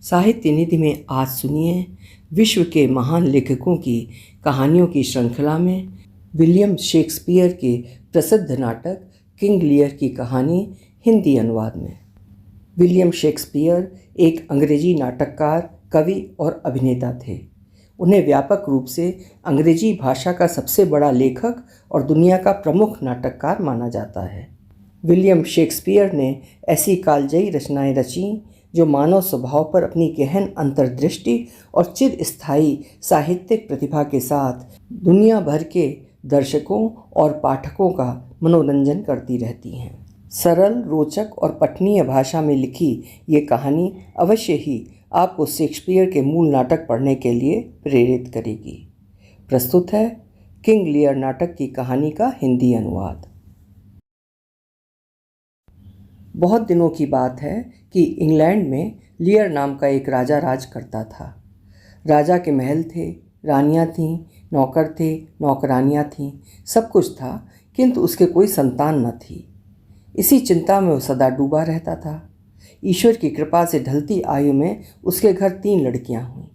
साहित्य निधि में आज सुनिए विश्व के महान लेखकों की कहानियों की श्रृंखला में विलियम शेक्सपियर के प्रसिद्ध नाटक किंग लियर की कहानी हिंदी अनुवाद में। विलियम शेक्सपियर एक अंग्रेजी नाटककार, कवि और अभिनेता थे। उन्हें व्यापक रूप से अंग्रेजी भाषा का सबसे बड़ा लेखक और दुनिया का प्रमुख नाटककार माना जाता है। विलियम शेक्सपियर ने ऐसी कालजयी रचनाएं रचीं जो मानव स्वभाव पर अपनी गहन अंतर्दृष्टि और चिरस्थायी साहित्यिक प्रतिभा के साथ दुनिया भर के दर्शकों और पाठकों का मनोरंजन करती रहती हैं। सरल, रोचक और पठनीय भाषा में लिखी ये कहानी अवश्य ही आपको शेक्सपियर के मूल नाटक पढ़ने के लिए प्रेरित करेगी। प्रस्तुत है किंग लियर नाटक की कहानी का हिंदी अनुवाद। बहुत दिनों की बात है कि इंग्लैंड में लियर नाम का एक राजा राज करता था। राजा के महल थे, रानियां थीं, नौकर थे, नौकरानियां थीं, सब कुछ था, किंतु उसके कोई संतान न थी। इसी चिंता में वो सदा डूबा रहता था। ईश्वर की कृपा से ढलती आयु में उसके घर 3 लड़कियां हुईं।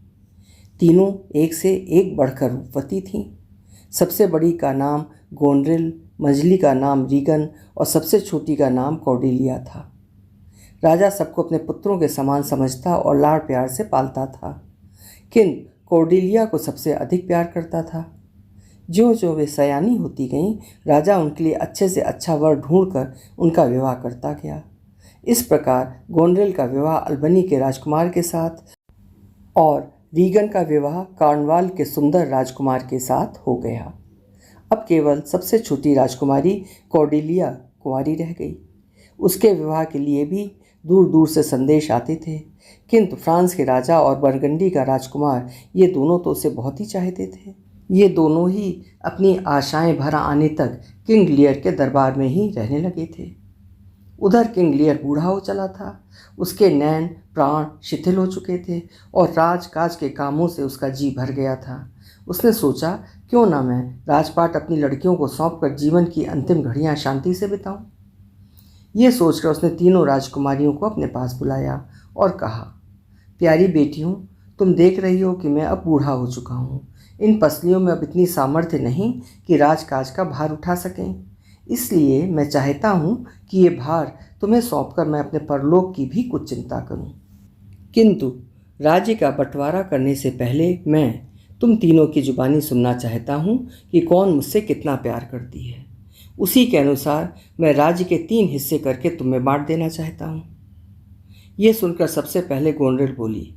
तीनों एक से एक बढ़कर रूपवती थीं। सबसे बड़ी का नाम गोनरिल, मझली का नाम रीगन और सबसे छोटी का नाम कॉर्डेलिया था। राजा सबको अपने पुत्रों के समान समझता और लाड़ प्यार से पालता था, किंतु कॉर्डेलिया को सबसे अधिक प्यार करता था। ज्यों ज्यों वे सयानी होती गईं, राजा उनके लिए अच्छे से अच्छा वर ढूंढकर उनका विवाह करता गया। इस प्रकार गोनरिल का विवाह अल्बनी के राजकुमार के साथ और रीगन का विवाह कॉर्नवाल के सुंदर राजकुमार के साथ हो गया। अब केवल सबसे छोटी राजकुमारी कॉर्डेलिया कुंवारी रह गई। उसके विवाह के लिए भी दूर दूर से संदेश आते थे, किंतु फ्रांस के राजा और बरगंडी का राजकुमार ये दोनों तो उसे बहुत ही चाहते थे। ये दोनों ही अपनी आशाएं भरा आने तक किंग लियर के दरबार में ही रहने लगे थे। उधर किंग लियर बूढ़ा हो चला था। उसके नैन प्राण शिथिल हो चुके थे और राजकाज के कामों से उसका जी भर गया था। उसने सोचा, क्यों ना मैं राजपाट अपनी लड़कियों को सौंपकर जीवन की अंतिम घड़ियां शांति से बिताऊं। ये सोचकर उसने तीनों राजकुमारियों को अपने पास बुलाया और कहा, प्यारी बेटियों, तुम देख रही हो कि मैं अब बूढ़ा हो चुका हूँ। इन पसलियों में अब इतनी सामर्थ्य नहीं कि राजकाज का भार उठा सकें। इसलिए मैं चाहता हूँ कि ये भार तुम्हें सौंपकर मैं अपने परलोक की भी कुछ चिंता करूँ। किंतु राज्य का बंटवारा करने से पहले मैं तुम तीनों की जुबानी सुनना चाहता हूँ कि कौन मुझसे कितना प्यार करती है। उसी के अनुसार मैं राज्य के 3 हिस्से करके तुम्हें बांट देना चाहता हूँ। ये सुनकर सबसे पहले गोनरिल बोली,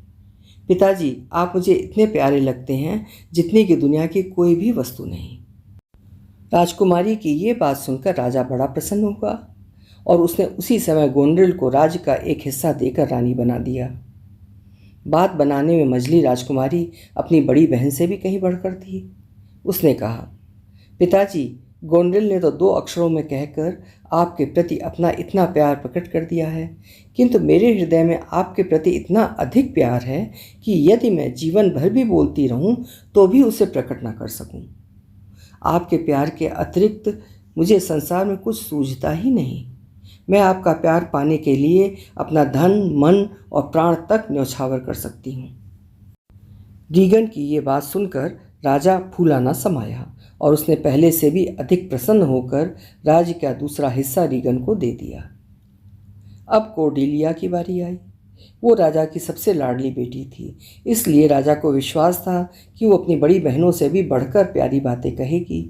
पिताजी, आप मुझे इतने प्यारे लगते हैं जितनी कि दुनिया की कोई भी वस्तु नहीं। राजकुमारी की ये बात सुनकर राजा बड़ा प्रसन्न हुआ और उसने उसी समय गोनरिल को राज्य का एक हिस्सा देकर रानी बना दिया। बात बनाने में मझली राजकुमारी अपनी बड़ी बहन से भी कहीं बढ़कर थी। उसने कहा, पिताजी, गोनरिल ने तो 2 अक्षरों में कहकर आपके प्रति अपना इतना प्यार प्रकट कर दिया है, किंतु मेरे हृदय में आपके प्रति इतना अधिक प्यार है कि यदि मैं जीवन भर भी बोलती रहूं तो भी उसे प्रकट न कर सकूं। आपके प्यार के अतिरिक्त मुझे संसार में कुछ सूझता ही नहीं। मैं आपका प्यार पाने के लिए अपना धन, मन और प्राण तक न्यौछावर कर सकती हूँ। रीगन की ये बात सुनकर राजा फूला न समाया और उसने पहले से भी अधिक प्रसन्न होकर राज्य का दूसरा हिस्सा रीगन को दे दिया। अब कॉर्डेलिया की बारी आई। वो राजा की सबसे लाडली बेटी थी, इसलिए राजा को विश्वास था कि वो अपनी बड़ी बहनों से भी बढ़कर प्यारी बातें कहेगी।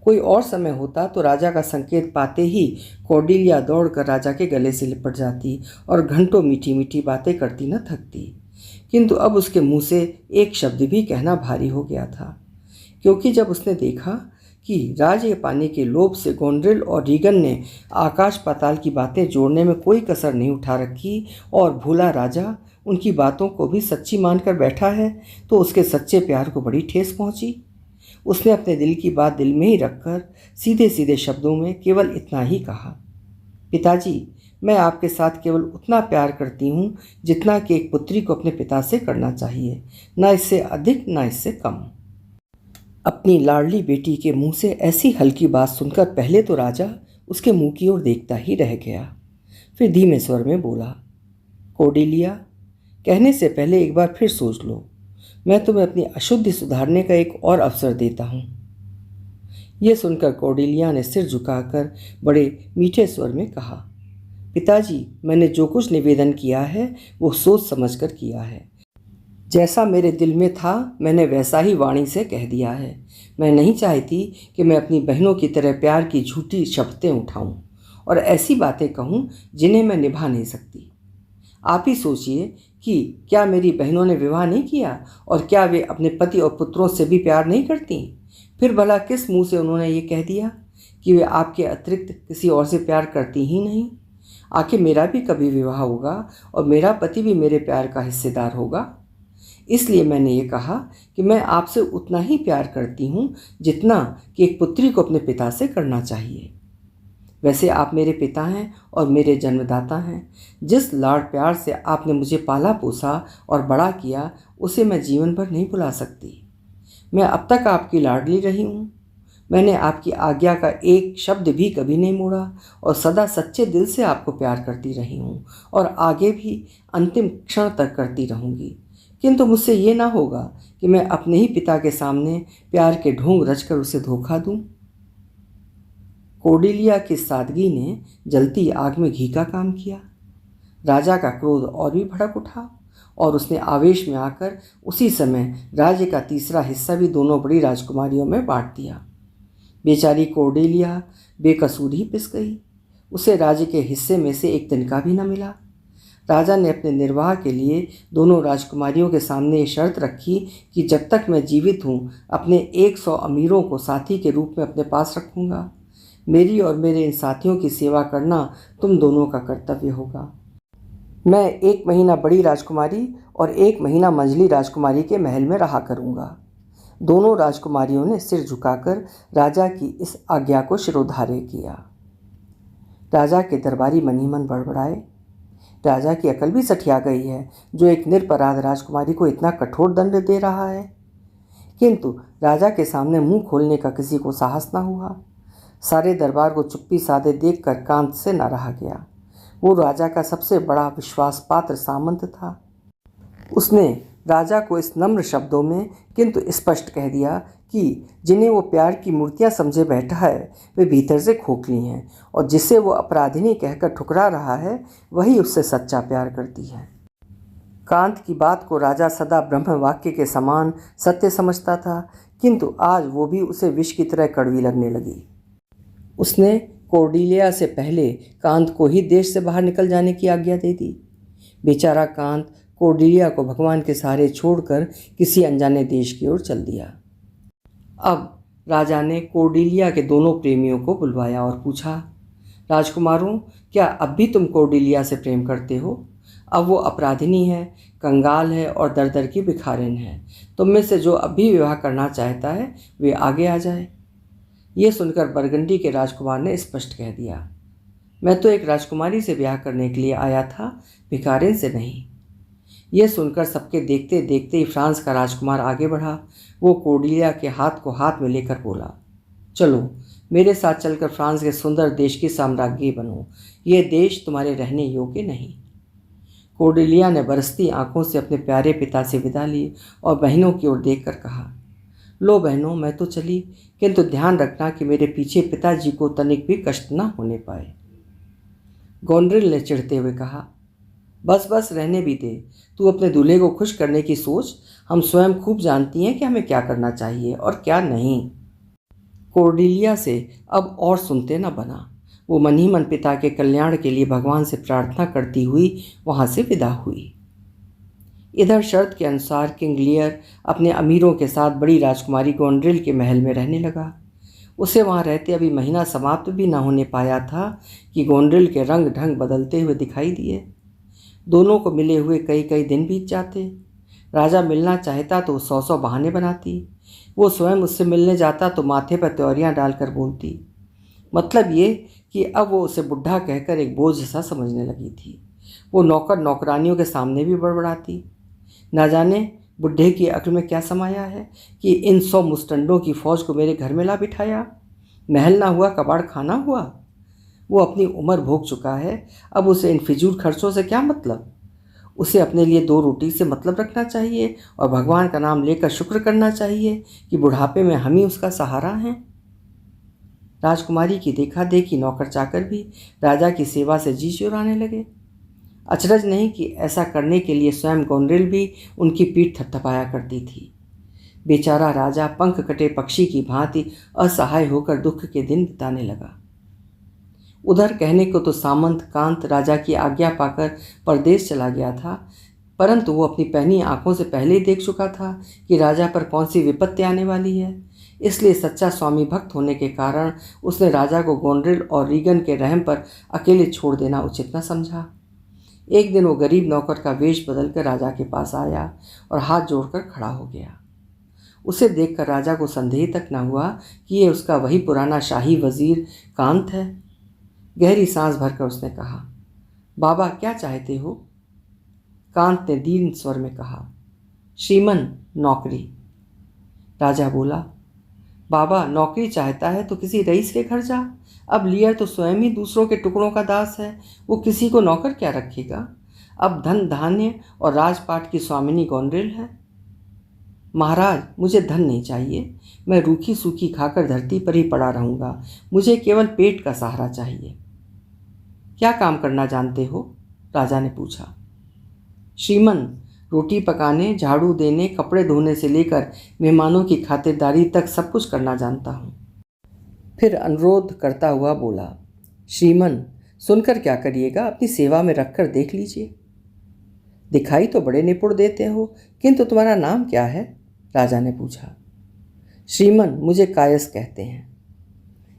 कोई और समय होता तो राजा का संकेत पाते ही कॉर्डेलिया दौड़कर राजा के गले से लिपट जाती और घंटों मीठी मीठी बातें करती न थकती, किंतु अब उसके मुंह से एक शब्द भी कहना भारी हो गया था, क्योंकि जब उसने देखा कि राज्य पाने के लोभ से गोनरिल और रीगन ने आकाश पाताल की बातें जोड़ने में कोई कसर नहीं उठा रखी और भोला राजा उनकी बातों को भी सच्ची मानकर बैठा है, तो उसके सच्चे प्यार को बड़ी ठेस पहुंची। उसने अपने दिल की बात दिल में ही रखकर सीधे सीधे शब्दों में केवल इतना ही कहा, पिताजी, मैं आपके साथ केवल उतना प्यार करती हूँ जितना कि एक पुत्री को अपने पिता से करना चाहिए, न इससे अधिक न इससे कम। अपनी लाडली बेटी के मुंह से ऐसी हल्की बात सुनकर पहले तो राजा उसके मुंह की ओर देखता ही रह गया। फिर धीमे स्वर में बोला, कॉर्डेलिया, कहने से पहले एक बार फिर सोच लो। मैं तुम्हें अपनी अशुद्धि सुधारने का एक और अवसर देता हूँ। यह सुनकर कौडिल्या ने सिर झुकाकर बड़े मीठे स्वर में कहा, पिताजी, मैंने जो कुछ निवेदन किया है वो सोच समझकर किया है। जैसा मेरे दिल में था मैंने वैसा ही वाणी से कह दिया है। मैं नहीं चाहती कि मैं अपनी बहनों की तरह प्यार की झूठी शपथें उठाऊं और ऐसी बातें कहूं जिन्हें मैं निभा नहीं सकती। आप ही सोचिए कि क्या मेरी बहनों ने विवाह नहीं किया और क्या वे अपने पति और पुत्रों से भी प्यार नहीं करती? फिर भला किस मुंह से उन्होंने ये कह दिया कि वे आपके अतिरिक्त किसी और से प्यार करती ही नहीं? आखिर मेरा भी कभी विवाह होगा और मेरा पति भी मेरे प्यार का हिस्सेदार होगा। इसलिए मैंने ये कहा कि मैं आपसे उतना ही प्यार करती हूँ जितना कि एक पुत्री को अपने पिता से करना चाहिए। वैसे आप मेरे पिता हैं और मेरे जन्मदाता हैं। जिस लाड़ प्यार से आपने मुझे पाला पोसा और बड़ा किया उसे मैं जीवन भर नहीं भुला सकती। मैं अब तक आपकी लाडली रही हूँ। मैंने आपकी आज्ञा का एक शब्द भी कभी नहीं मोड़ा और सदा सच्चे दिल से आपको प्यार करती रही हूँ और आगे भी अंतिम क्षण तक करती रहूँगी। किंतु मुझसे ये ना होगा कि मैं अपने ही पिता के सामने प्यार के ढोंग रचकर उसे धोखा दूं। कौडिल्या की सादगी ने जलती आग में घी का काम किया। राजा का क्रोध और भी भड़क उठा और उसने आवेश में आकर उसी समय राज्य का तीसरा हिस्सा भी दोनों बड़ी राजकुमारियों में बांट दिया। बेचारी कौडिल्या बेकसूर ही पिस गई। उसे राज्य के हिस्से में से एक तिनका भी न मिला। राजा ने अपने निर्वाह के लिए दोनों राजकुमारियों के सामने ये शर्त रखी कि जब तक मैं जीवित हूँ अपने 100 अमीरों को साथी के रूप में अपने पास रखूँगा। मेरी और मेरे इन साथियों की सेवा करना तुम दोनों का कर्तव्य होगा। मैं 1 महीना बड़ी राजकुमारी और 1 महीना मंझली राजकुमारी के महल में रहा करूँगा। दोनों राजकुमारियों ने सिर झुकाकर राजा की इस आज्ञा को शिरोधार्य किया। राजा के दरबारी मन ही मन बड़बड़ाए। राजा की अकल भी सठिया गई है जो एक निरपराध राजकुमारी को इतना कठोर दंड दे रहा है। किंतु राजा के सामने मुंह खोलने का किसी को साहस न हुआ। सारे दरबार को चुप्पी साधे देखकर कांत से न रहा गया। वो राजा का सबसे बड़ा विश्वास पात्र सामंत था। उसने राजा को इस नम्र शब्दों में किंतु स्पष्ट कह दिया कि जिन्हें वो प्यार की मूर्तियां समझे बैठा है वे भीतर से खोखली हैं और जिसे वो अपराधिनी कहकर ठुकरा रहा है वही उससे सच्चा प्यार करती है। कांत की बात को राजा सदा ब्रह्म वाक्य के समान सत्य समझता था, किंतु आज वो भी उसे विष की तरह कड़वी लगने लगी। उसने कौडिल्या से पहले कांत को ही देश से बाहर निकल जाने की आज्ञा दे दी। बेचारा कांत कौडिल्या को भगवान के सहारे छोड़कर किसी अनजाने देश की ओर चल दिया। अब राजा ने कौडिल्या के दोनों प्रेमियों को बुलवाया और पूछा, राजकुमारों, क्या अब भी तुम कौडिल्या से प्रेम करते हो? अब वो अपराधिनी है, कंगाल है और दर दर की भिखारिन है। तुम में से जो अब भी विवाह करना चाहता है वे आगे आ जाए। ये सुनकर बरगंडी के राजकुमार ने स्पष्ट कह दिया, मैं तो एक राजकुमारी से ब्याह करने के लिए आया था, भिखारिन से नहीं। यह सुनकर सबके देखते देखते ही फ्रांस का राजकुमार आगे बढ़ा। वो कौडिल्या के हाथ को हाथ में लेकर बोला, चलो मेरे साथ चलकर फ्रांस के सुंदर देश की साम्राज्ञी बनो। ये देश तुम्हारे रहने योग्य नहीं। कौडिल्या ने बरसती आंखों से अपने प्यारे पिता से विदा ली और बहनों की ओर देखकर कहा, लो बहनों, मैं तो चली, किंतु ध्यान रखना कि मेरे पीछे पिताजी को तनिक भी कष्ट न होने पाए। गोंड्रिल ने चिढ़ते हुए कहा, बस बस रहने भी दे। तू अपने दूल्हे को खुश करने की सोच। हम स्वयं खूब जानती हैं कि हमें क्या करना चाहिए और क्या नहीं। कौडिल्या से अब और सुनते न बना। वो मन ही मन पिता के कल्याण के लिए भगवान से प्रार्थना करती हुई वहाँ से विदा हुई। इधर शर्त के अनुसार किंग लियर अपने अमीरों के साथ बड़ी राजकुमारी गोंड्रिल के महल में रहने लगा। उसे वहाँ रहते अभी महीना समाप्त भी न होने पाया था कि गोंड्रिल के रंग ढंग बदलते हुए दिखाई दिए। दोनों को मिले हुए कई कई दिन बीत जाते। राजा मिलना चाहता तो 100 बहाने बनाती। वो स्वयं उससे मिलने जाता तो माथे पर त्योरियां डालकर बोलती। मतलब ये कि अब वो उसे बुढ़ा कहकर एक बोझ सा समझने लगी थी। वो नौकर नौकरानियों के सामने भी बड़बड़ाती। ना जाने बुढ़े की अक्ल में क्या समाया है कि इन 100 मुस्टंडों की फौज को मेरे घर में ला बिठाया। महल ना हुआ कबाड़ खाना हुआ। वो अपनी उम्र भोग चुका है, अब उसे इन फिजूल खर्चों से क्या मतलब। उसे अपने लिए 2 रोटी से मतलब रखना चाहिए और भगवान का नाम लेकर शुक्र करना चाहिए कि बुढ़ापे में हम ही उसका सहारा हैं। राजकुमारी की देखा देखी नौकर चाकर भी राजा की सेवा से जी चुराने लगे। अचरज नहीं कि ऐसा करने के लिए स्वयं गोंड्रेल भी उनकी पीठ थपथपाया करती थी। बेचारा राजा पंख कटे पक्षी की भांति असहाय होकर दुख के दिन बिताने लगा। उधर कहने को तो सामंत कांत राजा की आज्ञा पाकर परदेश चला गया था, परंतु वो अपनी पहनी आंखों से पहले ही देख चुका था कि राजा पर कौन सी विपत्ति आने वाली है। इसलिए सच्चा स्वामी भक्त होने के कारण उसने राजा को गोंड्रेल और रीगन के रहम पर अकेले छोड़ देना उचित न समझा। एक दिन वो गरीब नौकर का वेश बदलकर राजा के पास आया और हाथ जोड़कर खड़ा हो गया। उसे देखकर राजा को संदेह तक न हुआ कि ये उसका वही पुराना शाही वजीर कांत है। गहरी सांस भरकर उसने कहा, बाबा क्या चाहते हो? कांत ने दीन स्वर में कहा, श्रीमन नौकरी। राजा बोला, बाबा नौकरी चाहता है तो किसी रईस के घर जा। अब लियर तो स्वयं ही दूसरों के टुकड़ों का दास है, वो किसी को नौकर क्या रखेगा। अब धन धान्य और राजपाट की स्वामिनी गोंड्रेल है। महाराज मुझे धन नहीं चाहिए, मैं रूखी सूखी खाकर धरती पर ही पड़ा रहूँगा। मुझे केवल पेट का सहारा चाहिए। क्या काम करना जानते हो? राजा ने पूछा। श्रीमन रोटी पकाने, झाड़ू देने, कपड़े धोने से लेकर मेहमानों की खातिरदारी तक सब कुछ करना जानता हूँ। फिर अनुरोध करता हुआ बोला, श्रीमन सुनकर क्या करिएगा, अपनी सेवा में रखकर देख लीजिए। दिखाई तो बड़े निपुण देते हो, किंतु तुम्हारा नाम क्या है? राजा ने पूछा। श्रीमन मुझे कायस कहते हैं।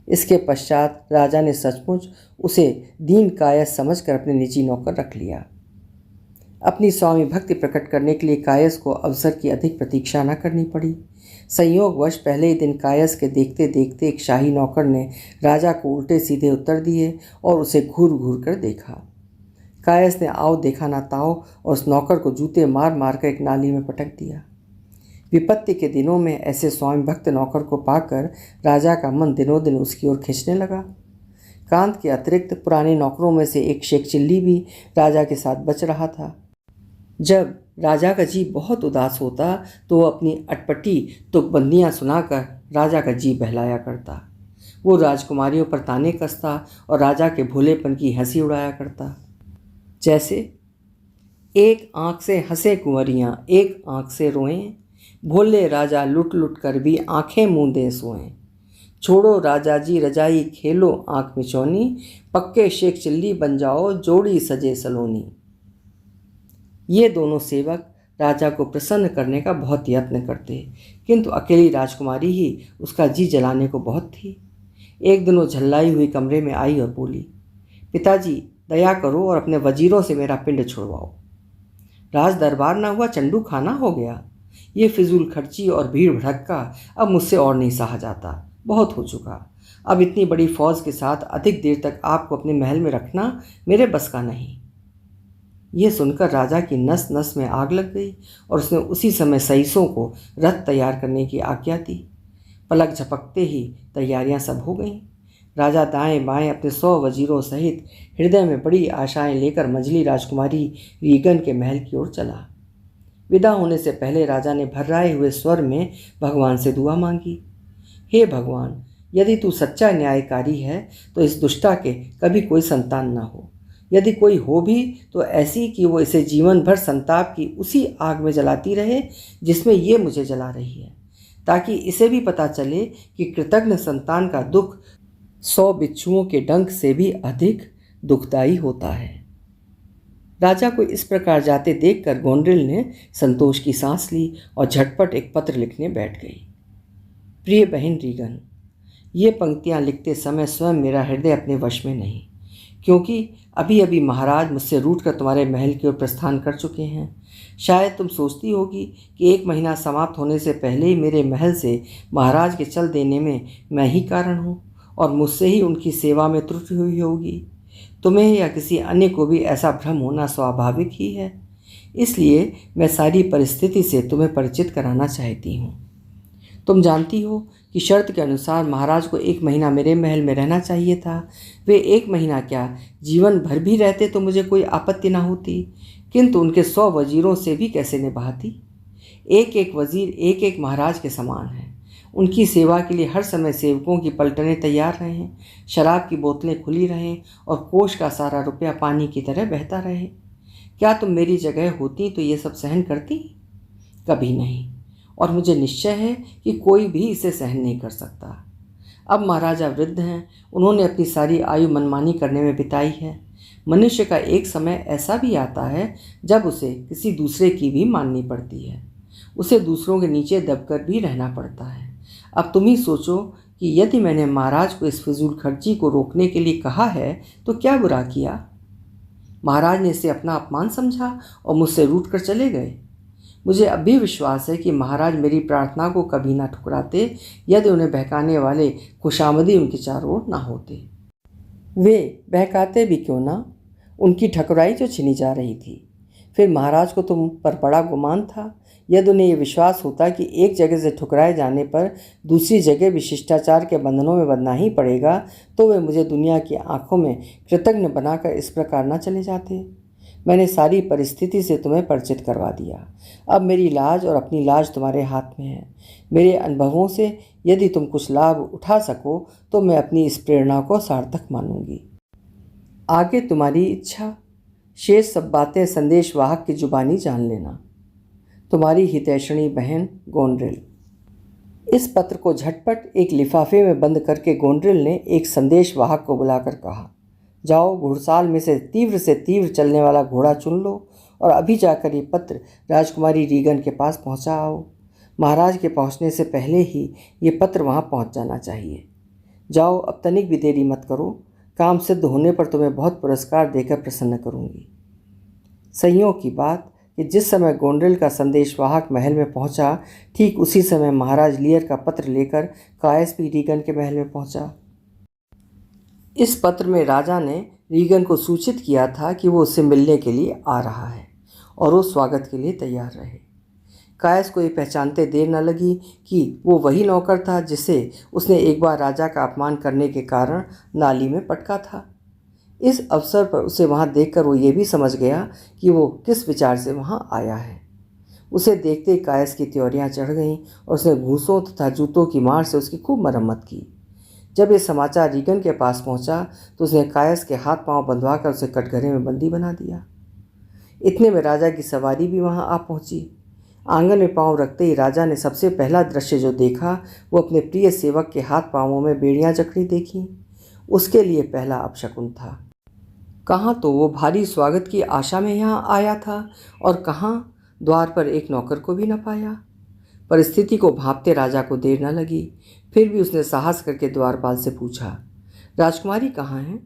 इसके पश्चात राजा ने सचमुच उसे दीन कायस समझकर अपने निजी नौकर रख लिया। अपनी स्वामी भक्ति प्रकट करने के लिए कायस को अवसर की अधिक प्रतीक्षा न करनी पड़ी। संयोगवश पहले ही दिन कायस के देखते देखते एक शाही नौकर ने राजा को उल्टे सीधे उत्तर दिए और उसे घूर घूर कर देखा। कायस ने आओ देखा ना ताओ और उस नौकर को जूते मार मार कर एक नाली में पटक दिया। विपत्ति के दिनों में ऐसे स्वामी भक्त नौकर को पाकर राजा का मन दिनों दिन उसकी ओर खींचने लगा। कांत के अतिरिक्त पुराने नौकरों में से एक शेख चिल्ली भी राजा के साथ बच रहा था। जब राजा का जी बहुत उदास होता तो वो अपनी अटपटी तुकबंदियाँ सुनाकर राजा का जी बहलाया करता। वो राजकुमारियों पर ताने कसता और राजा के भोलेपन की हंसी उड़ाया करता। जैसे, एक आँख से हंसे कुंवरियाँ, एक आँख से रोएं, भोले राजा लुट लुट कर भी आँखें मूंदे सोएं। छोड़ो राजा जी रजाई, खेलो आँख मिचौनी, पक्के शेख चिल्ली बन जाओ, जोड़ी सजे सलोनी। ये दोनों सेवक राजा को प्रसन्न करने का बहुत यत्न करते, किंतु अकेली राजकुमारी ही उसका जी जलाने को बहुत थी। एक दिन वो झल्लाई हुई कमरे में आई और बोली, पिताजी दया करो और अपने वजीरों से मेरा पिंड छुड़वाओ। राज दरबार ना हुआ चंडू खाना हो गया। ये फिजूल खर्ची और भीड़ भड़क्का अब मुझसे और नहीं सहा जाता, बहुत हो चुका। अब इतनी बड़ी फौज के साथ अधिक देर तक आपको अपने महल में रखना मेरे बस का नहीं। ये सुनकर राजा की नस नस में आग लग गई और उसने उसी समय सईसों को रथ तैयार करने की आज्ञा दी। पलक झपकते ही तैयारियां सब हो गईं। राजा दाएं बाएं अपने 100 वजीरों सहित हृदय में बड़ी आशाएं लेकर मंझली राजकुमारी रीगन के महल की ओर चला। विदा होने से पहले राजा ने भर्राए हुए स्वर में भगवान से दुआ मांगी, हे भगवान, यदि तू सच्चा न्यायकारी है तो इस दुष्टा के कभी कोई संतान ना हो। यदि कोई हो भी तो ऐसी कि वो इसे जीवन भर संताप की उसी आग में जलाती रहे जिसमें ये मुझे जला रही है, ताकि इसे भी पता चले कि कृतज्ञ संतान का दुख 100 बिच्छुओं के डंक से भी अधिक दुखदायी होता है। राजा को इस प्रकार जाते देखकर गोंड्रेल ने संतोष की सांस ली और झटपट एक पत्र लिखने बैठ गई। प्रिय बहन रीगन, ये पंक्तियाँ लिखते समय स्वयं मेरा हृदय अपने वश में नहीं, क्योंकि अभी अभी महाराज मुझसे रूठकर तुम्हारे महल की ओर प्रस्थान कर चुके हैं। शायद तुम सोचती होगी कि 1 महीना समाप्त होने से पहले ही मेरे महल से महाराज के चल देने में मैं ही कारण हूँ और मुझसे ही उनकी सेवा में त्रुटि हुई होगी। तुम्हें या किसी अन्य को भी ऐसा भ्रम होना स्वाभाविक ही है, इसलिए मैं सारी परिस्थिति से तुम्हें परिचित कराना चाहती हूँ। तुम जानती हो कि शर्त के अनुसार महाराज को 1 महीना मेरे महल में रहना चाहिए था। वे 1 महीना क्या, जीवन भर भी रहते तो मुझे कोई आपत्ति ना होती, किंतु उनके 100 वजीरों से भी कैसे निभाती। एक एक वजीर एक एक महाराज के समान है। उनकी सेवा के लिए हर समय सेवकों की पलटनें तैयार रहें, शराब की बोतलें खुली रहें और कोष का सारा रुपया पानी की तरह बहता रहे। क्या तुम मेरी जगह होती तो ये सब सहन करती? कभी नहीं। और मुझे निश्चय है कि कोई भी इसे सहन नहीं कर सकता। अब महाराजा वृद्ध हैं, उन्होंने अपनी सारी आयु मनमानी करने में बिताई है। मनुष्य का एक समय ऐसा भी आता है जब उसे किसी दूसरे की भी माननी पड़ती है, उसे दूसरों के नीचे दबकर भी रहना पड़ता है। अब तुम ही सोचो कि यदि मैंने महाराज को इस फिजूल खर्ची को रोकने के लिए कहा है तो क्या बुरा किया। महाराज ने इसे अपना अपमान समझा और मुझसे रूठ कर चले गए। मुझे अब भी विश्वास है कि महाराज मेरी प्रार्थना को कभी ना ठुकराते यदि उन्हें बहकाने वाले खुशामदी उनके चारों ओर ना होते। वे बहकाते भी क्यों ना, उनकी ठकुराई जो छिनी जा रही थी। फिर महाराज को तुम पर बड़ा गुमान था। यदि उन्हें यह विश्वास होता कि एक जगह से ठुकराए जाने पर दूसरी जगह भी शिष्टाचार के बंधनों में बंधना ही पड़ेगा तो वे मुझे दुनिया की आंखों में कृतज्ञ बनाकर इस प्रकार न चले जाते। मैंने सारी परिस्थिति से तुम्हें परिचित करवा दिया। अब मेरी लाज और अपनी लाज तुम्हारे हाथ में है। मेरे अनुभवों से यदि तुम कुछ लाभ उठा सको तो मैं अपनी इस प्रेरणा को सार्थक मानूंगी। आगे तुम्हारी इच्छा। शेष सब बातें संदेश वाहक की जुबानी जान लेना। तुम्हारी हितैषणी बहन गोंड्रिल। इस पत्र को झटपट एक लिफाफे में बंद करके गोंड्रिल ने एक संदेश वाहक को बुलाकर कहा, जाओ घुड़साल में से तीव्र चलने वाला घोड़ा चुन लो और अभी जाकर ये पत्र राजकुमारी रीगन के पास पहुंचा आओ। महाराज के पहुंचने से पहले ही ये पत्र वहां पहुंच जाना चाहिए। जाओ, अब तनिक भी देरी मत करो। काम सिद्ध होने पर तुम्हें बहुत पुरस्कार देकर प्रसन्न करूंगी। संयोग की बात कि जिस समय गोंड्रिल का संदेशवाहक महल में पहुंचा, ठीक उसी समय महाराज लियर का पत्र लेकर कायस भी रीगन के महल में पहुंचा। इस पत्र में राजा ने रीगन को सूचित किया था कि वो उससे मिलने के लिए आ रहा है और वो स्वागत के लिए तैयार रहे। कायस को ये पहचानते देर न लगी कि वो वही नौकर था जिसे उसने एक बार राजा का अपमान करने के कारण नाली में पटका था। इस अवसर पर उसे वहाँ देखकर वो ये भी समझ गया कि वो किस विचार से वहाँ आया है। उसे देखते ही कायस की त्योरियाँ चढ़ गईं और उसने घूंसों तथा जूतों की मार से उसकी खूब मरम्मत की। जब ये समाचार रीगन के पास पहुँचा तो उसने कायस के हाथ पांव बंधवा कर उसे कटघरे में बंदी बना दिया। इतने में राजा की सवारी भी वहाँ आ पहुँची। आंगन में पांव रखते ही राजा ने सबसे पहला दृश्य जो देखा वो अपने प्रिय सेवक के हाथ पांवों में बेड़ियाँ जकड़ी देखी। उसके लिए पहला अपशकुन था। कहाँ तो वो भारी स्वागत की आशा में यहाँ आया था और कहाँ द्वार पर एक नौकर को भी न पाया। परिस्थिति को भांपते राजा को देर न लगी। फिर भी उसने साहस करके द्वारपाल से पूछा, राजकुमारी कहाँ हैं?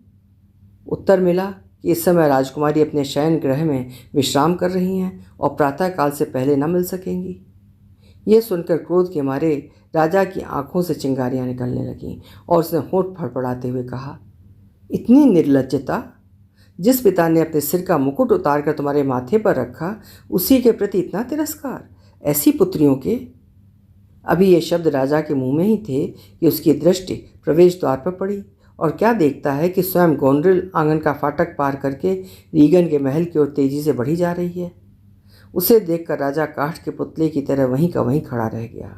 उत्तर मिला कि इस समय राजकुमारी अपने शयन गृह में विश्राम कर रही हैं और प्रातःकाल से पहले न मिल सकेंगी। ये सुनकर क्रोध के मारे राजा की आंखों से चिंगारियां निकलने लगीं और उसने होंठ फड़फड़ाते हुए कहा, इतनी निर्लज्जता! जिस पिता ने अपने सिर का मुकुट उतारकर तुम्हारे माथे पर रखा उसी के प्रति इतना तिरस्कार, ऐसी पुत्रियों के। अभी ये शब्द राजा के मुंह में ही थे कि उसकी दृष्टि प्रवेश द्वार पर पड़ी और क्या देखता है कि स्वयं गोंड्रिल आंगन का फाटक पार करके रीगन के महल की ओर तेजी से बढ़ी जा रही है। उसे देखकर राजा काठ के पुतले की तरह वहीं का वहीं खड़ा रह गया।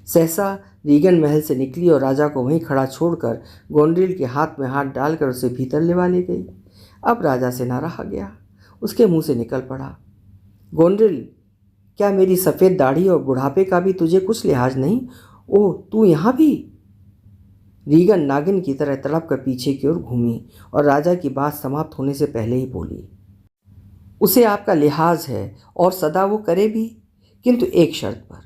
सहसा रीगन महल से निकली और राजा को वहीं खड़ा छोड़कर गोंड्रिल के हाथ में हाथ डालकर उसे भीतर लेवा ले गई। अब राजा से ना रहा गया। उसके मुंह से निकल पड़ा, गोंड्रिल, क्या मेरी सफ़ेद दाढ़ी और बुढ़ापे का भी तुझे कुछ लिहाज नहीं? ओह, तू यहाँ भी? रीगन नागिन की तरह तड़प कर पीछे की ओर घूमी और राजा की बात समाप्त होने से पहले ही बोली, उसे आपका लिहाज है और सदा वो करे भी, किंतु एक शर्त पर।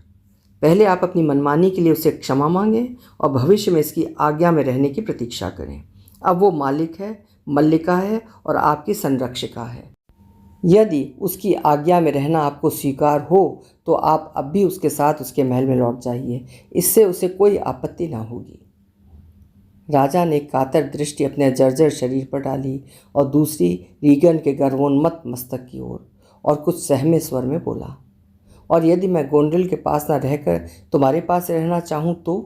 पहले आप अपनी मनमानी के लिए उससे क्षमा मांगें और भविष्य में इसकी आज्ञा में रहने की प्रतीक्षा करें। अब वो मालिक है, मल्लिका है और आपकी संरक्षिका है। यदि उसकी आज्ञा में रहना आपको स्वीकार हो तो आप अब भी उसके साथ उसके महल में लौट जाइए, इससे उसे कोई आपत्ति ना होगी। राजा ने कातर दृष्टि अपने जर्जर शरीर पर डाली और दूसरी रीगन के गर्वोन्मत्त मस्तक की ओर और कुछ सहमे स्वर में बोला, और यदि मैं गोंड्रिल के पास ना रहकर तुम्हारे पास रहना चाहूँ तो?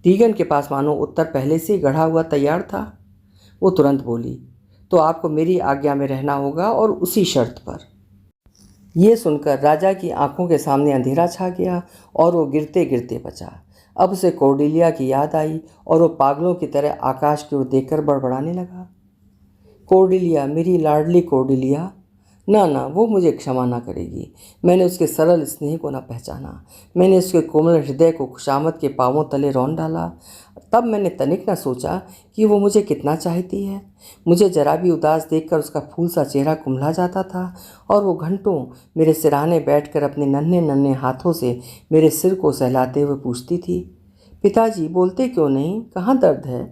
रीगन के पास मानो उत्तर पहले से ही गढ़ा हुआ तैयार था। वो तुरंत बोली, तो आपको मेरी आज्ञा में रहना होगा और उसी शर्त पर। ये सुनकर राजा की आंखों के सामने अंधेरा छा गया और वो गिरते गिरते बचा। अब उसे कौडिल्या की याद आई और वो पागलों की तरह आकाश की ओर देखकर बड़बड़ाने लगा, कौडिल्या, मेरी लाडली कौडिल्या। ना ना, वो मुझे क्षमा ना करेगी। मैंने उसके सरल स्नेह को ना पहचाना। मैंने उसके कोमल हृदय को खुशामद के पांवों तले रौंद डाला। तब मैंने तनिक ना सोचा कि वो मुझे कितना चाहती है। मुझे जरा भी उदास देखकर उसका फूल सा चेहरा कुम्हला जाता था और वो घंटों मेरे सिरहाने बैठकर अपने नन्हे नन्हे हाथों से मेरे सिर को सहलाते हुए पूछती थी, पिताजी बोलते क्यों नहीं, कहाँ दर्द है,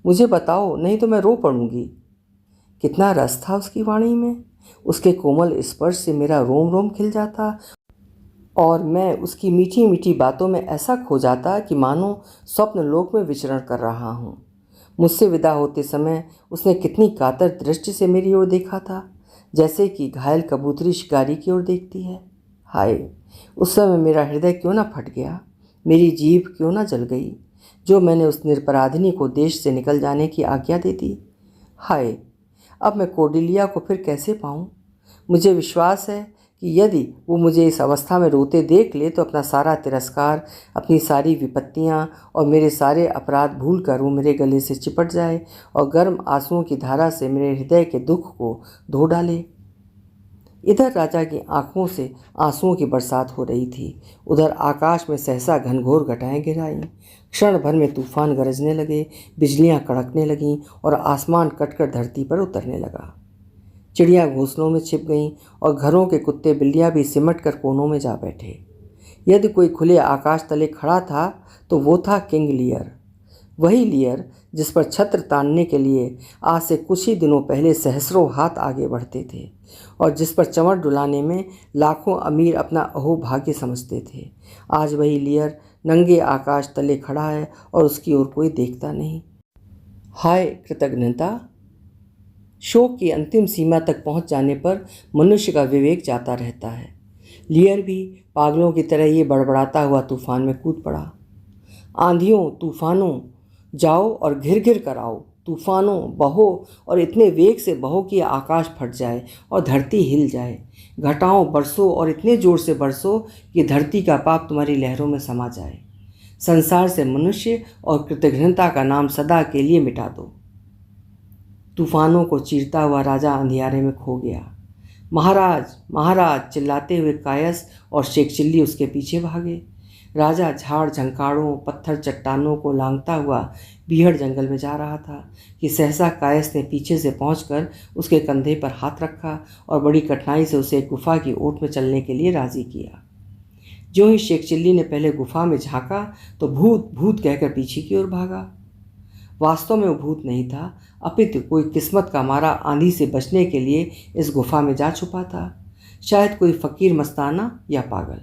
मुझे बताओ, नहीं तो मैं रो पड़ूंगी। कितना रस था उसकी वाणी में। उसके कोमल स्पर्श से मेरा रोम रोम खिल जाता और मैं उसकी मीठी मीठी बातों में ऐसा खो जाता कि मानो स्वप्न लोक में विचरण कर रहा हूँ। मुझसे विदा होते समय उसने कितनी कातर दृष्टि से मेरी ओर देखा था, जैसे कि घायल कबूतरी शिकारी की ओर देखती है। हाय, उस समय मेरा हृदय क्यों ना फट गया, मेरी जीभ क्यों ना जल गई, जो मैंने उस निरपराधिनी को देश से निकल जाने की आज्ञा दे दी। हाय, अब मैं कौडिल्या को फिर कैसे पाऊँ। मुझे विश्वास है कि यदि वो मुझे इस अवस्था में रोते देख ले तो अपना सारा तिरस्कार, अपनी सारी विपत्तियाँ और मेरे सारे अपराध भूल कर वो मेरे गले से चिपट जाए और गर्म आंसुओं की धारा से मेरे हृदय के दुख को धो डाले। इधर राजा की आंखों से आंसुओं की बरसात हो रही थी, उधर आकाश में सहसा घनघोर घटाएं गिराईं। क्षण भर में तूफान गरजने लगे, बिजलियां कड़कने लगीं और आसमान कटकर धरती पर उतरने लगा। चिड़ियाँ घोंसलों में छिप गईं और घरों के कुत्ते बिल्लियाँ भी सिमट कर कोनों में जा बैठे। यदि कोई खुले आकाश तले खड़ा था तो वो था किंग लियर, वही लियर जिस पर छत्र तानने के लिए आज से कुछ ही दिनों पहले सहस्रों हाथ आगे बढ़ते थे और जिस पर चमर डुलाने में लाखों अमीर अपना अहोभाग्य समझते थे। आज वही लियर नंगे आकाश तले खड़ा है और उसकी ओर कोई देखता नहीं। हाय कृतज्ञता। शोक की अंतिम सीमा तक पहुंच जाने पर मनुष्य का विवेक जाता रहता है। लियर भी पागलों की तरह ये बड़बड़ाता हुआ तूफान में कूद पड़ा। आंधियों तूफानों, जाओ और घिर घिर कर आओ, तूफानों बहो और इतने वेग से बहो कि आकाश फट जाए और धरती हिल जाए। घटाओं बरसो और इतने जोर से बरसो कि धरती का पाप तुम्हारी लहरों में समा जाए। संसार से मनुष्य और कृतज्ञता का नाम सदा के लिए मिटा दो। तूफानों को चीरता हुआ राजा अंधियारे में खो गया। महाराज महाराज चिल्लाते हुए कायस और शेख चिल्ली उसके पीछे भागे। राजा झाड़ झंकाड़ों पत्थर चट्टानों को लांघता हुआ बीहड़ जंगल में जा रहा था कि सहसा कायस ने पीछे से पहुंचकर उसके कंधे पर हाथ रखा और बड़ी कठिनाई से उसे एक गुफा की ओट में चलने के लिए राजी किया। जो ही शेख चिल्ली ने पहले गुफा में झांका तो भूत भूत कहकर पीछे की ओर भागा। वास्तव में वो भूत नहीं था, अपितु कोई किस्मत का मारा आंधी से बचने के लिए इस गुफा में जा छुपा था। शायद कोई फकीर मस्ताना या पागल।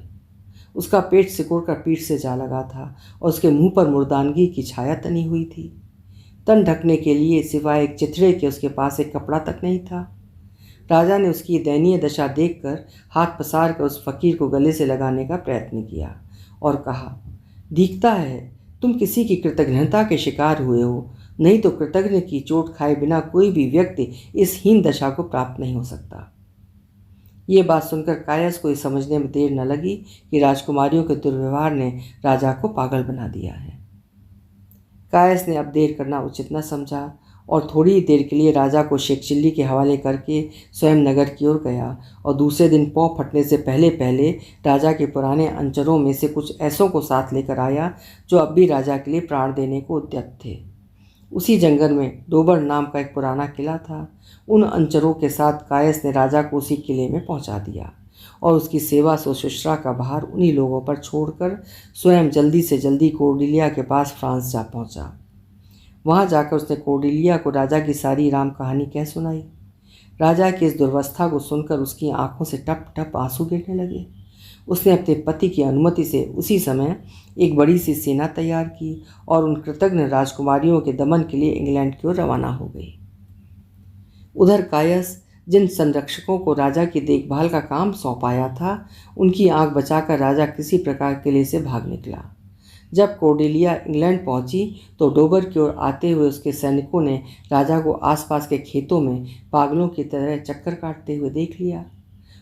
उसका पेट सिकुड़कर पीठ से जा लगा था और उसके मुंह पर मुर्दानगी की छाया तनी हुई थी। तन ढकने के लिए सिवाय एक चिथड़े के उसके पास एक कपड़ा तक नहीं था। राजा ने उसकी दयनीय दशा देखकर हाथ पसार कर उस फकीर को गले से लगाने का प्रयत्न किया और कहा, दिखता है तुम किसी की कृतज्ञता के शिकार हुए हो, नहीं तो कृतज्ञ की चोट खाए बिना कोई भी व्यक्ति इस हीन दशा को प्राप्त नहीं हो सकता। ये बात सुनकर कायस को समझने में देर न लगी कि राजकुमारियों के दुर्व्यवहार ने राजा को पागल बना दिया है। कायस ने अब देर करना उचित न समझा और थोड़ी देर के लिए राजा को शेख चिल्ली के हवाले करके स्वयं नगर की ओर गया और दूसरे दिन पौ फटने से पहले पहले राजा के पुराने अंचरों में से कुछ ऐसों को साथ लेकर आया जो अब भी राजा के लिए प्राण देने को उद्यत थे। उसी जंगल में डोबर नाम का एक पुराना किला था। उन अंचरों के साथ कायस ने राजा को उसी किले में पहुंचा दिया और उसकी सेवा शुश्रूषा का भार उन्हीं लोगों पर छोड़कर स्वयं जल्दी से जल्दी कौडिल्या के पास फ्रांस जा पहुंचा। वहां जाकर उसने कौडिल्या को राजा की सारी राम कहानी कह सुनाई। राजा की इस दुर्वस्था को सुनकर उसकी आंखों से टप टप आंसू गिरने लगे। उसने अपने पति की अनुमति से उसी समय एक बड़ी सी सेना तैयार की और उन कृतज्ञ राजकुमारियों के दमन के लिए इंग्लैंड की ओर रवाना हो गई। उधर कायस जिन संरक्षकों को राजा की देखभाल का काम सौंपाया था, उनकी आंख बचाकर राजा किसी प्रकार किले से भाग निकला। जब कॉर्डेलिया इंग्लैंड पहुंची तो डोबर की ओर आते हुए उसके सैनिकों ने राजा को आसपास के खेतों में पागलों की तरह चक्कर काटते हुए देख लिया।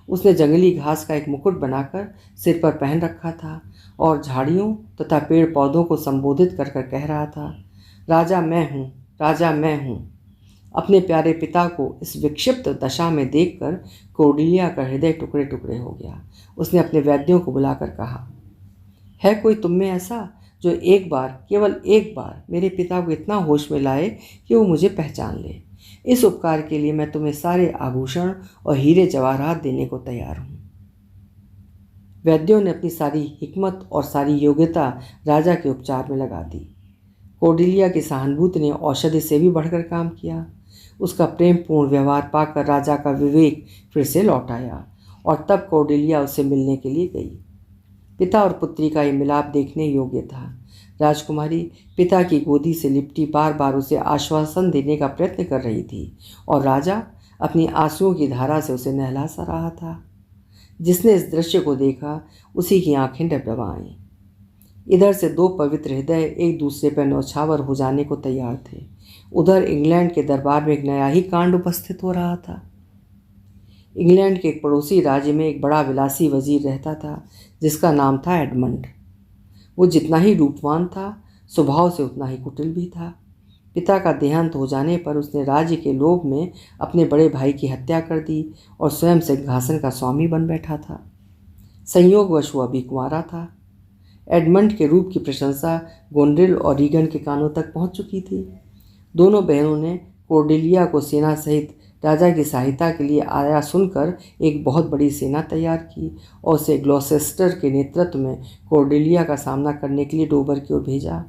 उसने जंगली घास का एक मुकुट बनाकर सिर पर पहन रखा था और झाड़ियों तथा पेड़ पौधों को संबोधित कर कर कह रहा था, राजा मैं हूँ, राजा मैं हूँ। अपने प्यारे पिता को इस विक्षिप्त दशा में देखकर कॉर्डेलिया का हृदय टुकड़े टुकड़े हो गया। उसने अपने वैद्यों को बुलाकर कहा, है कोई तुम में ऐसा जो एक बार, केवल एक बार मेरे पिता को इतना होश में लाए कि वो मुझे पहचान ले? इस उपकार के लिए मैं तुम्हें सारे आभूषण और हीरे जवाहरात देने को तैयार हूँ। वैद्यों ने अपनी सारी हिकमत और सारी योग्यता राजा के उपचार में लगा दी। कॉर्डेलिया की सहानुभूति ने औषधि से भी बढ़कर काम किया। उसका प्रेमपूर्ण व्यवहार पाकर राजा का विवेक फिर से लौट आया और तब कॉर्डेलिया उससे मिलने के लिए गई। पिता और पुत्री का ये मिलाप देखने योग्य था। राजकुमारी पिता की गोदी से लिपटी बार बार उसे आश्वासन देने का प्रयत्न कर रही थी और राजा अपनी आंसुओं की धारा से उसे नहला सा रहा था। जिसने इस दृश्य को देखा उसी की आंखें डबडबाईं। इधर से दो पवित्र हृदय एक दूसरे पर न्यौछावर हो जाने को तैयार थे। उधर इंग्लैंड के दरबार में एक नया ही कांड उपस्थित हो रहा था। इंग्लैंड के एक पड़ोसी राज्य में एक बड़ा विलासी वजीर रहता था जिसका नाम था एडमंड। वो जितना ही रूपवान था, स्वभाव से उतना ही कुटिल भी था। पिता का देहांत हो जाने पर उसने राज्य के लोभ में अपने बड़े भाई की हत्या कर दी और स्वयं सिंहासन का स्वामी बन बैठा था। संयोगवश वो अभी कुंवारा था। एडमंड के रूप की प्रशंसा गोंड्रिल और रीगन के कानों तक पहुंच चुकी थी। दोनों बहनों ने कॉर्डेलिया को सेना सहित राजा की सहायता के लिए आया सुनकर एक बहुत बड़ी सेना तैयार की और उसे ग्लॉसेस्टर के नेतृत्व में कॉर्डेलिया का सामना करने के लिए डोबर की ओर भेजा।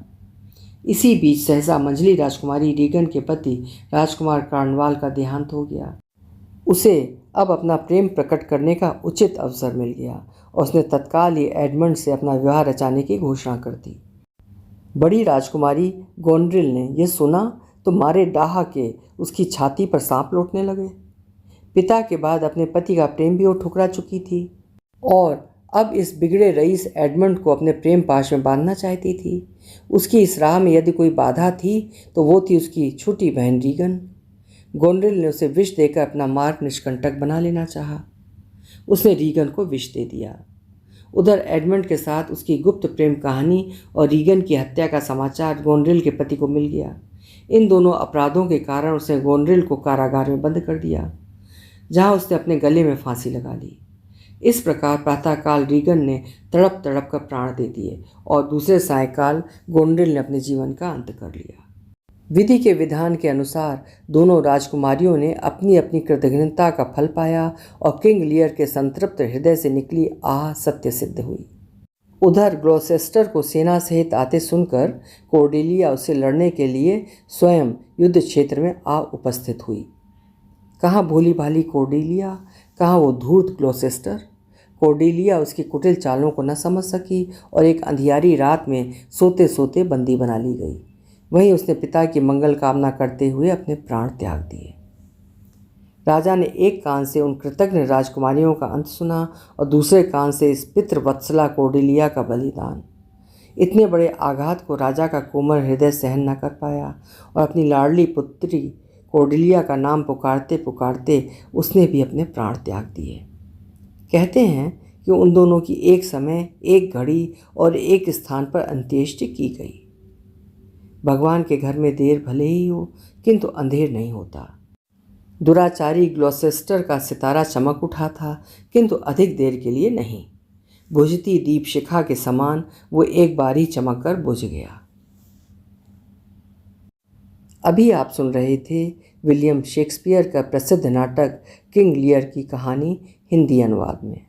इसी बीच सहसा मंझली राजकुमारी रीगन के पति राजकुमार कार्नवाल का देहांत हो गया। उसे अब अपना प्रेम प्रकट करने का उचित अवसर मिल गया और उसने तत्काल ही एडमंड से अपना विवाह रचाने की घोषणा कर दी। बड़ी राजकुमारी गोंड्रिल ने यह सुना तो मारे डाह के उसकी छाती पर सांप लौटने लगे। पिता के बाद अपने पति का प्रेम भी वो ठुकरा चुकी थी और अब इस बिगड़े रईस एडमंड को अपने प्रेम पाश में बांधना चाहती थी। उसकी इस राह में यदि कोई बाधा थी तो वो थी उसकी छोटी बहन रीगन। गोंड्रिल ने उसे विष देकर अपना मार्ग निष्कंटक बना लेना चाहा। उसने रीगन को विष दे दिया। उधर एडमंड के साथ उसकी गुप्त प्रेम कहानी और रीगन की हत्या का समाचार गोंड्रिल के पति को मिल गया। इन दोनों अपराधों के कारण उसने गोंड्रिल को कारागार में बंद कर दिया, जहां उसने अपने गले में फांसी लगा ली। इस प्रकार प्रातःकाल रीगन ने तड़प तड़प कर प्राण दे दिए और दूसरे सायंकाल गोंड्रिल ने अपने जीवन का अंत कर लिया। विधि के विधान के अनुसार दोनों राजकुमारियों ने अपनी अपनी कृतघ्नता का फल पाया और किंग लियर के संतृप्त हृदय से निकली आह सत्य सिद्ध हुई। उधर ग्लॉसेस्टर को सेना सहित आते सुनकर कॉर्डेलिया उससे लड़ने के लिए स्वयं युद्ध क्षेत्र में आ उपस्थित हुई। कहाँ भोली भाली कॉर्डेलिया, कहाँ वो धूर्त ग्लॉसेस्टर। कॉर्डेलिया उसकी कुटिल चालों को न समझ सकी और एक अंधियारी रात में सोते सोते बंदी बना ली गई। वहीं उसने पिता की मंगल कामना करते हुए अपने प्राण त्याग दिए। राजा ने एक कान से उन कृतज्ञ राजकुमारियों का अंत सुना और दूसरे कान से इस पितृवत्सला कॉर्डेलिया का बलिदान। इतने बड़े आघात को राजा का कोमल हृदय सहन न कर पाया और अपनी लाडली पुत्री कॉर्डेलिया का नाम पुकारते पुकारते उसने भी अपने प्राण त्याग दिए। कहते हैं कि उन दोनों की एक समय, एक घड़ी और एक स्थान पर अंत्येष्टि की गई। भगवान के घर में देर भले ही हो किंतु अंधेर नहीं होता। दुराचारी ग्लॉसेस्टर का सितारा चमक उठा था किंतु अधिक देर के लिए नहीं। बुझती दीप शिखा के समान वो एक बार ही चमक कर बुझ गया। अभी आप सुन रहे थे विलियम शेक्सपियर का प्रसिद्ध नाटक किंग लियर की कहानी हिंदी अनुवाद में।